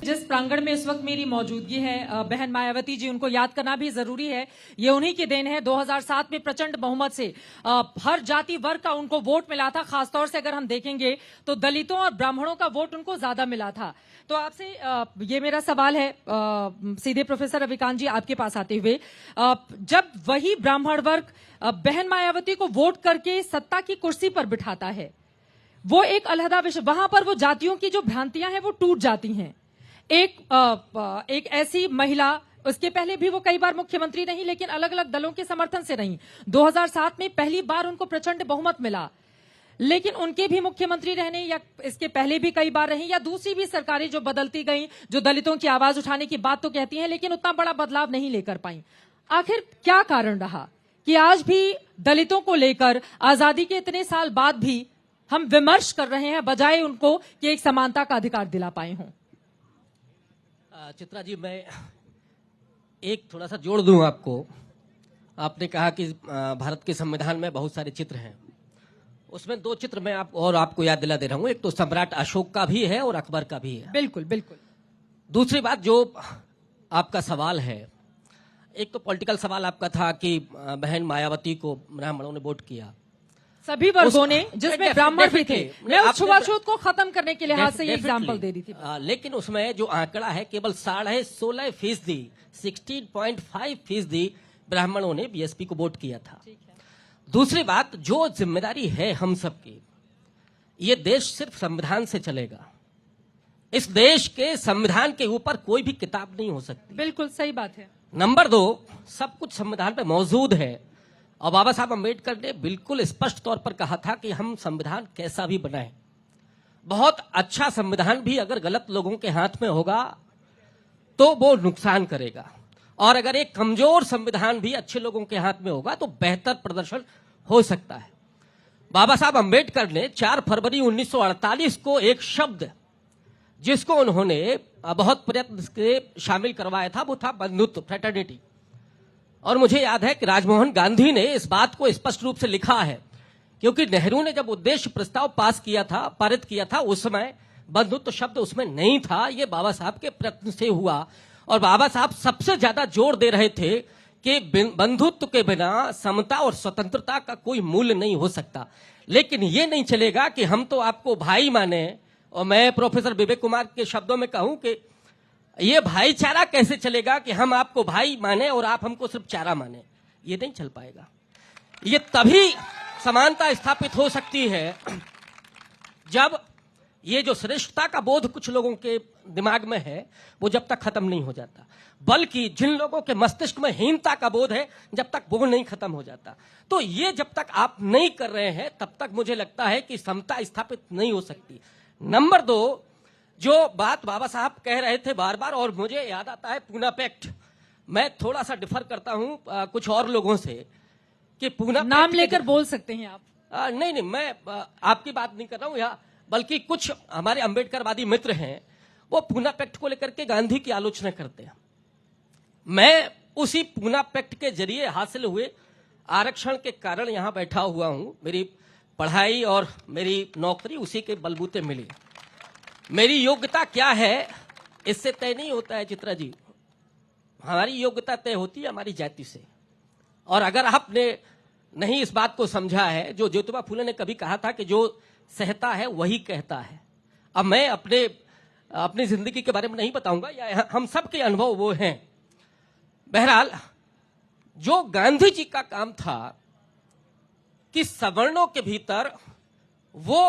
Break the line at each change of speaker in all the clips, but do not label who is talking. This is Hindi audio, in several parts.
जिस प्रांगण में इस वक्त मेरी मौजूदगी है, बहन मायावती जी, उनको याद करना भी जरूरी है। ये उन्हीं की देन है। 2007 में प्रचंड बहुमत से हर जाति वर्ग का उनको वोट मिला था। खासतौर से अगर हम देखेंगे तो दलितों और ब्राह्मणों का वोट उनको ज्यादा मिला था। तो आपसे ये मेरा सवाल है सीधे प्रोफेसर रविकांत जी आपके पास आते हुए, जब वही ब्राह्मण वर्ग बहन मायावती को वोट करके सत्ता की कुर्सी पर बिठाता है, वो एक अलहदा विषय, वहां पर वो जातियों की जो भ्रांतियां हैं वो टूट जाती हैं। एक ऐसी महिला, उसके पहले भी वो कई बार मुख्यमंत्री रही, लेकिन अलग अलग दलों के समर्थन से रही। 2007 में पहली बार उनको प्रचंड बहुमत मिला, लेकिन उनके भी मुख्यमंत्री रहने या इसके पहले भी कई बार रही, या दूसरी भी सरकारें जो बदलती गई, जो दलितों की आवाज उठाने की बात तो कहती हैं, लेकिन उतना बड़ा बदलाव नहीं लेकर पाई। आखिर क्या कारण रहा कि आज भी दलितों को लेकर आजादी के इतने साल बाद भी हम विमर्श कर रहे हैं, बजाय उनको कि एक समानता का अधिकार दिला पाए हों?
चित्रा जी, मैं एक थोड़ा सा जोड़ दूं आपको। आपने कहा कि भारत के संविधान में बहुत सारे चित्र हैं, उसमें दो चित्र मैं आपको याद दिला दे रहा हूं। एक तो सम्राट अशोक का भी है और अकबर का भी है।
बिल्कुल बिल्कुल।
दूसरी बात जो आपका सवाल है, एक तो पॉलिटिकल सवाल आपका था कि बहन मायावती को ब्राह्मणों ने वोट किया, सभी
वर्गों ने, जिसमें ब्राह्मण भी थे। मैं उस छुआछूत को खत्म करने के लिहाज से ये एग्जाम्पल दे रही थी।
लेकिन उसमें जो आंकड़ा है केवल 16.5%, 16.5% ब्राह्मणों ने बीएसपी को वोट किया था। दूसरी बात, जो जिम्मेदारी है हम सबकी, ये देश सिर्फ संविधान से चलेगा। इस देश के संविधान के ऊपर कोई भी किताब नहीं हो सकती।
बिल्कुल सही बात है।
नंबर 2, सब कुछ संविधान पे मौजूद है और बाबा साहब अम्बेडकर ने बिल्कुल स्पष्ट तौर पर कहा था कि हम संविधान कैसा भी बनाएं, बहुत अच्छा संविधान भी अगर गलत लोगों के हाथ में होगा तो वो नुकसान करेगा, और अगर एक कमजोर संविधान भी अच्छे लोगों के हाथ में होगा तो बेहतर प्रदर्शन हो सकता है। बाबा साहब अम्बेडकर ने 4 फरवरी 1948 को एक शब्द जिसको उन्होंने बहुत प्रयत्न से शामिल करवाया था, वो था बंधुत्व, फ्रेटर्निटी। और मुझे याद है कि राजमोहन गांधी ने इस बात को स्पष्ट रूप से लिखा है, क्योंकि नेहरू ने जब उद्देश्य प्रस्ताव पारित किया था, उस समय बंधुत्व शब्द उसमें नहीं था। ये बाबा साहब के प्रयत्न से हुआ, और बाबा साहब सबसे ज्यादा जोर दे रहे थे कि बंधुत्व के बिना समता और स्वतंत्रता का कोई मूल्य नहीं हो सकता। लेकिन ये नहीं चलेगा कि हम तो आपको भाई माने, और मैं प्रोफेसर विवेक कुमार के शब्दों में कहूं कि ये भाईचारा कैसे चलेगा कि हम आपको भाई माने और आप हमको सिर्फ चारा माने। ये नहीं चल पाएगा। ये तभी समानता स्थापित हो सकती है जब ये जो श्रेष्ठता का बोध कुछ लोगों के दिमाग में है वो जब तक खत्म नहीं हो जाता, बल्कि जिन लोगों के मस्तिष्क में हीनता का बोध है जब तक वो नहीं खत्म हो जाता। तो ये जब तक आप नहीं कर रहे हैं तब तक मुझे लगता है कि समता स्थापित नहीं हो सकती। नंबर 2, जो बात बाबा साहब कह रहे थे बार बार, और मुझे याद आता है पूना पैक्ट। मैं थोड़ा सा डिफर करता हूं कुछ और लोगों से कि पूना
नाम लेकर बोल सकते हैं आप।
नहीं, मैं आपकी बात नहीं कर रहा हूं यहाँ, बल्कि कुछ हमारे अंबेडकरवादी मित्र हैं, वो पूना पैक्ट को लेकर के गांधी की आलोचना करते हैं। मैं उसी पूना पैक्ट के जरिए हासिल हुए आरक्षण के कारण यहां बैठा हुआ हूं। मेरी पढ़ाई और मेरी नौकरी उसी के बलबूते मिली। मेरी योग्यता क्या है इससे तय नहीं होता है चित्रा जी, हमारी योग्यता तय होती है हमारी जाति से। और अगर आपने नहीं इस बात को समझा है, जो ज्योतिबा फुले ने कभी कहा था कि जो सहता है वही कहता है। अब मैं अपनी जिंदगी के बारे में नहीं बताऊंगा, या हम सब के अनुभव वो हैं। बहरहाल, जो गांधी जी का काम था कि सवर्णों के भीतर वो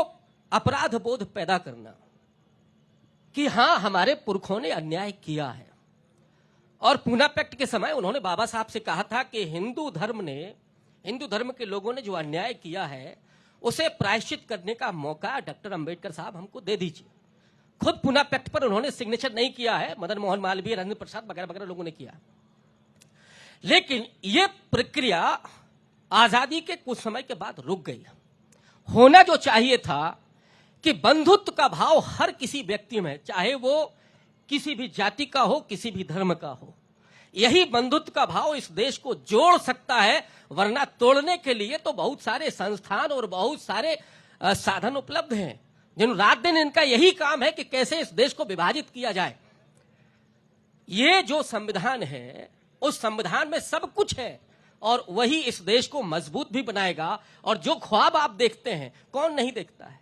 अपराध बोध पैदा करना कि हां, हमारे पुरखों ने अन्याय किया है। और पूना पैक्ट के समय उन्होंने बाबा साहब से कहा था कि हिंदू धर्म के लोगों ने जो अन्याय किया है उसे प्रायश्चित करने का मौका डॉक्टर अंबेडकर साहब हमको दे दीजिए। खुद पूना पैक्ट पर उन्होंने सिग्नेचर नहीं किया है, मदन मोहन मालवीय, राजेंद्र प्रसाद वगैरह वगैरह लोगों ने किया। लेकिन यह प्रक्रिया आजादी के कुछ समय के बाद रुक गई। होना जो चाहिए था कि बंधुत्व का भाव हर किसी व्यक्ति में, चाहे वो किसी भी जाति का हो, किसी भी धर्म का हो, यही बंधुत्व का भाव इस देश को जोड़ सकता है। वरना तोड़ने के लिए तो बहुत सारे संस्थान और बहुत सारे साधन उपलब्ध हैं, जिन रात दिन इनका यही काम है कि कैसे इस देश को विभाजित किया जाए। ये जो संविधान है उस संविधान में सब कुछ है और वही इस देश को मजबूत भी बनाएगा। और जो ख्वाब आप देखते हैं, कौन नहीं देखता है?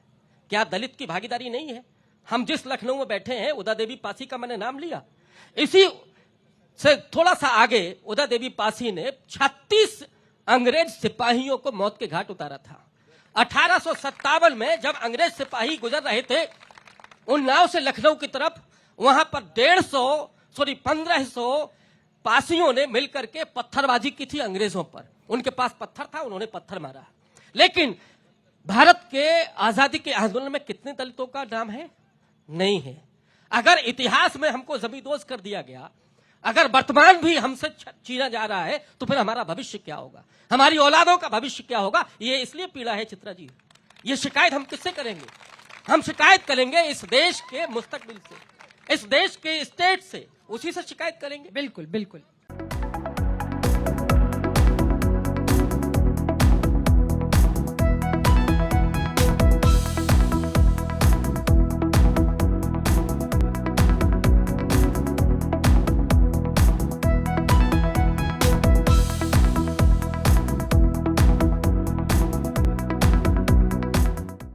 क्या दलित की भागीदारी नहीं है? हम जिस लखनऊ में बैठे हैं, उदा देवी पासी का मैंने नाम लिया, इसी से थोड़ा सा आगे उदा देवी पासी ने 36 अंग्रेज सिपाहियों को मौत के घाट उतारा था। 1857 में जब अंग्रेज सिपाही गुजर रहे थे उन्नाव से लखनऊ की तरफ, वहां पर 1500 पासियों ने मिलकर के पत्थरबाजी की थी अंग्रेजों पर। उनके पास पत्थर था, उन्होंने पत्थर मारा। लेकिन भारत के आजादी के आंदोलन में कितने दलितों का नाम है? नहीं है। अगर इतिहास में हमको जमींदोज कर दिया गया, अगर वर्तमान भी हमसे छीना जा रहा है, तो फिर हमारा भविष्य क्या होगा? हमारी औलादों का भविष्य क्या होगा? ये इसलिए पीड़ा है चित्रा जी। ये शिकायत हम किससे करेंगे? हम शिकायत करेंगे इस देश के मुस्तकबिल से, इस देश के स्टेट से, उसी से शिकायत करेंगे।
बिल्कुल बिल्कुल।